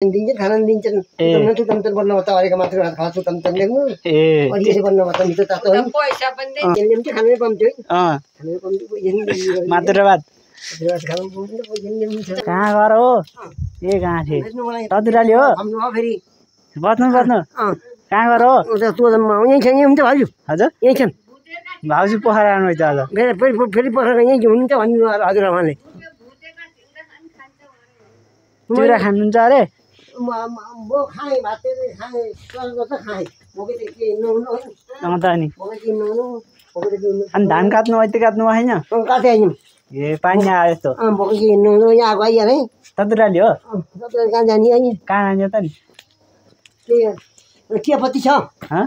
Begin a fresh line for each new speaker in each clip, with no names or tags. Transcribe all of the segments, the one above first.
दिन्छ खाना दिन्छन् नथु तन्त्र बन्न त अरेको मात्र खाछु तन्त्र लेख्नु अनि यसो बन्न त मित्र त पैसा पनि त्यसले पनि खानै पाउँथ्यो खानै पाउँथ्यो
मात्र बात कहाँ घर हो ए कहाँ थिए ततुराली हो
फेरि
बस्नु कहाँ घर हो
यहीँ छ यहीँ हुन्छ भाउजू
हजुर
यहीँ छन्
भाउजू पोखरा आउनुहुन्छ आज
फेरि पोखरा यहीँ हुन्छ भन्नु हजुरआमाले
चिउरा खानुहुन्छ अरे
म खाएँ भात खाएँ खाएँ
त अनि धान काट्नु अहिले काट्नु होइन
काटे
ए पानी आयो यस्तो
यहाँ आएको आइहालेँ
ततुराली हो
कहाँ जाने अहिले
कहाँ जाने त नि
चियापत्ती छ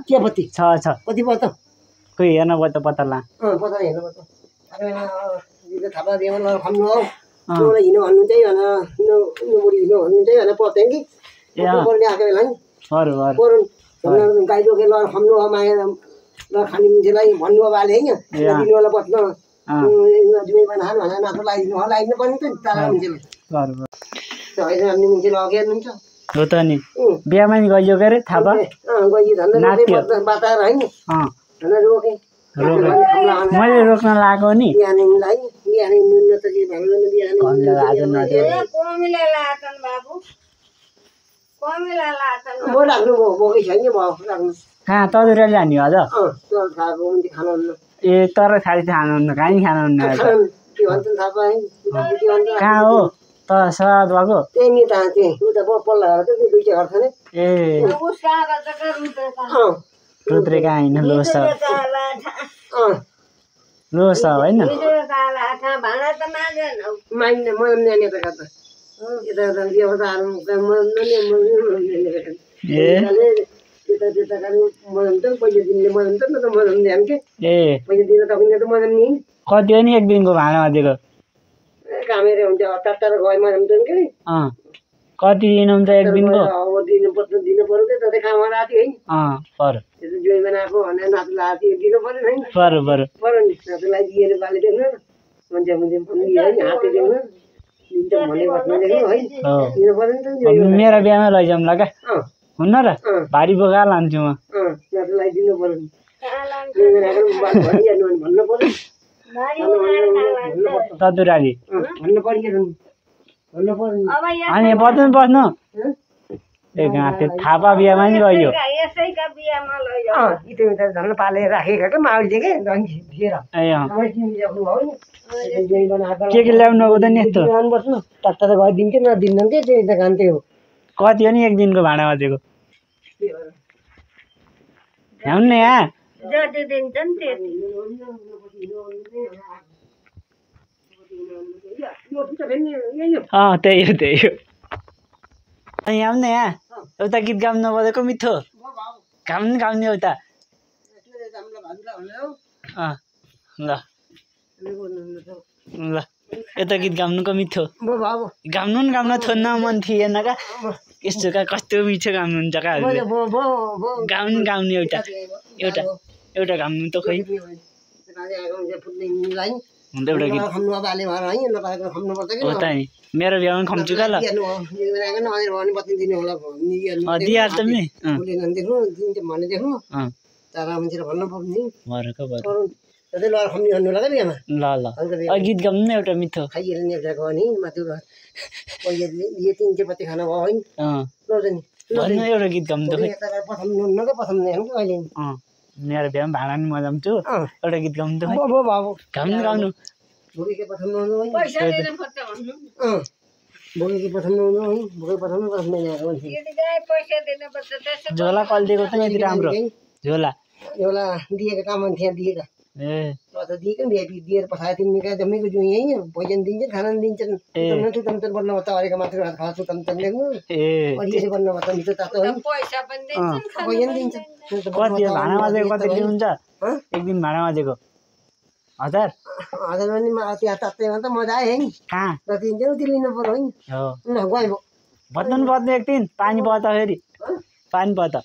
चियापत्ती
छ
कति पर्छ
खोइ हेर्न भयो त पत्ता ला
पत्ता हेर्नुपर्छ थापा दिएर खम्नु हौ मलाई हिँड्नु भन्नु चाहिँ बुढी हिँड्नु भन्नु चाहिँ पर्थ्यो कि आएको बेला नि गाई लोके ल खम्नु हो मागेर ल खाने मान्छेलाई भन्नु अब हाले होइन दिनु होला बस्न जुमै बनाएर भनेर नातो लगाइदिनु होला लगाइदिनु पर्ने त तारा मान्छेलाई होइन अन्य मान्छेले अघि हेर्नुहुन्छ
हो त नि बिहामा नि गइयो के अरे थापा
गइयो झन्डै बाताएर होइन रोकेँ
मैले रोक्न लागेको नि कहाँ ततुराली जाने हो आज ए तर खाली खानुहुन्न कहीँ खानुहुन्न कहाँ हो त सराद भएको ए रुद्रे कहाँ होइन लोस होइन कति हो नि एक दिनको भाडा दिएको कति दिनुहुन्छ एक दिनको मेरो बिहामा लैजाउँ ल क्या हुन्न र भारी बोका लान्छु म ततुराली अनि बस्नु ए गाँथे थापा बिहामा नि गयो
झन् पालेर राखेको क्या माउले के
ल्याउनु हो त नि यस्तो
बस्नु टट्टा त गइदिन्थ्यो नदिन्थ्यो कि त्यही त खान्थ्यो
कति हो नि एक दिनको भाडामा दिएको ल्याउनु यहाँ त्यही हो यहाँ यहाँ एउटा गीत गाउनु नबजेको मिठो गाउने एउटा ल यता गीत गाउनुको मिठो गाउन छोड्न मन थिएन क्या यस्तो क्या कस्तो मिठो गाउनुहुन्छ क्या गाउने एउटा गाउनु त खोइ एउटा गीत हो त नि मेरो बिहामा खम्छु क्या ल दिइहाल्छ नि ल गीत गाउनु न एउटा मिठो एउटा गीत गाउनु त मेरो बिहामा भाडा नि मजाउँछु एउटा गीत गाउनु त गाउनु झोला कल्दिएको त यति राम्रो झोला
दिएको काम थियो दिएका दिएको दिएर पठाएको तिमी कहाँ जम्मैको जुन यहीँ पैसा दिन्छ खाना दिन्छन् नथु तन्त्र बन्न त अरेको मात्र खाछु तन्त्र लेख्नु अनि यसो बन्न त मित्र तातो पैसा पनि दिन्छ
कति भाडामा दिएको कति लिनुहुन्छ एक दिन भाडामा दिएको 1000
पनि त्यहाँ तात्तैमा त मजा आयो नि
कहाँ
जति दिन्छ उति लिनु पर्यो नि ल गयो
बदन बद्नु एक दिन पानी पर्छ फेरि पानी पर्छ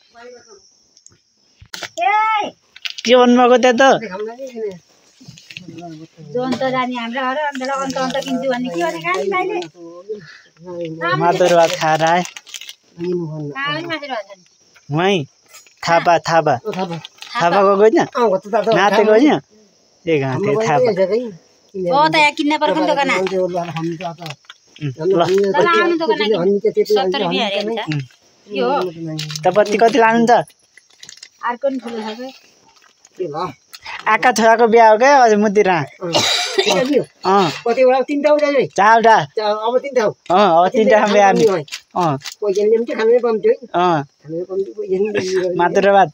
के भन्नुभएको त्यहाँ त मादर भात खाएर आए वहीँ थापा गएको होइन नातेको होइन ए घाँटे थापा तपाईँले कति लानुहुन्छ आका छोराको बिहा हो क्या अझै मुतिर चारवटा अब तिनवटा बिहा मात्र भात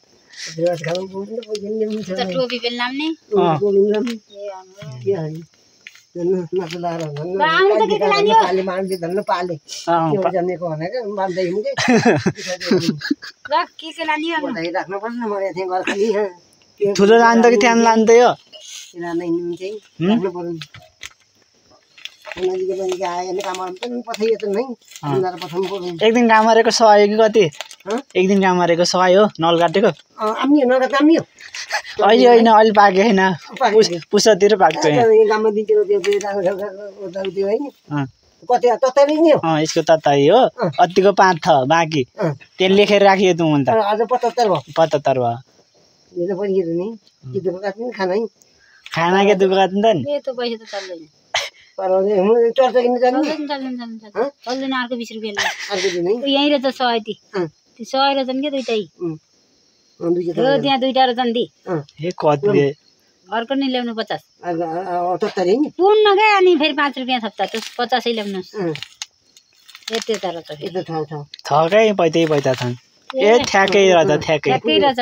ठुलो लान्छ कि त्यहाँ लान्छ यो एक दिन काम गरेको सय कि कति एक दिन काम गरेको सय हो नल काटेको अहिले होइन अहिले पाके होइन पुसतिर पाक्छ यसको तताई हो अतिको 5 थ बाँकी त्यसले लेखेर राखियो तँ अन्त 75 भयो खाना के दुःख काट्दैन नि
अर्को 20 रुपियाँ यहीँ रहेछ 100 त्यो 100 रहेछन् क्या दुइटै त्यहाँ दुइटा रहेछन् दि अर्को नि ल्याउनु 50 पुग्न क्या अनि फेरि 5 रुपियाँ थप्दा त 50 ल्याउनुहोस् यति त रहेछ
थकै पैता छन् ए ठ्याकै रहेछ ठ्याकै
रहेछ ल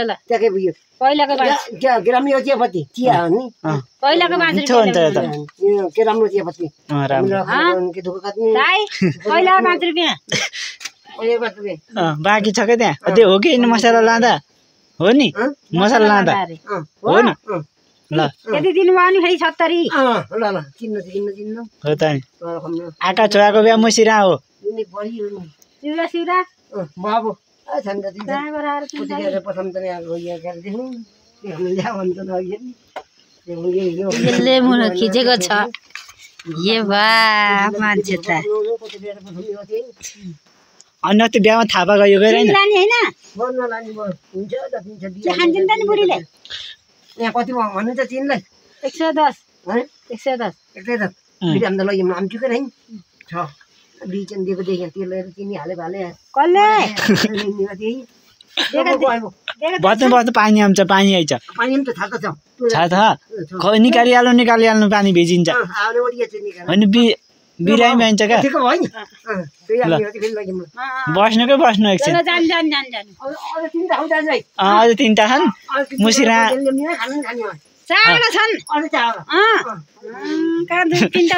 पहिलाको
ग्रामीण चियापत्ती चिया हो नि
पहिलाको 5
रुपियाँ के राम्रो चियापत्ती
पहिला 5 रुपियाँ
बाँकी छ क्या त्यहाँ त्यो हो कि मसला लाँदा हो नि मसला लाँदा हो न ल
यति दिनुभयो नि फेरि 70
ल चिन्न
हो त नि आका छोराको बिहा मसिरा हो
सिउरा
बाबु प्रथम त
खिचेको छ मान्छे त
अन्य त्यो बिहामा थापा गयो गएर
यहाँ कति भन्नुहुन्छ चिनलाई
110
बिचन दिएको देखेँ त्यसलाई चिनी हाले भाले
बस्नु पानी आउँछ पानी आइन्छ
पानी पनि त थाहा
छ खै निकालिहाल्नु पानी भिजिन्छ होइन बिरामी आइन्छ क्या बस्नु एकछिन अझ 3टा छन् मुसिरा
छन् 3टा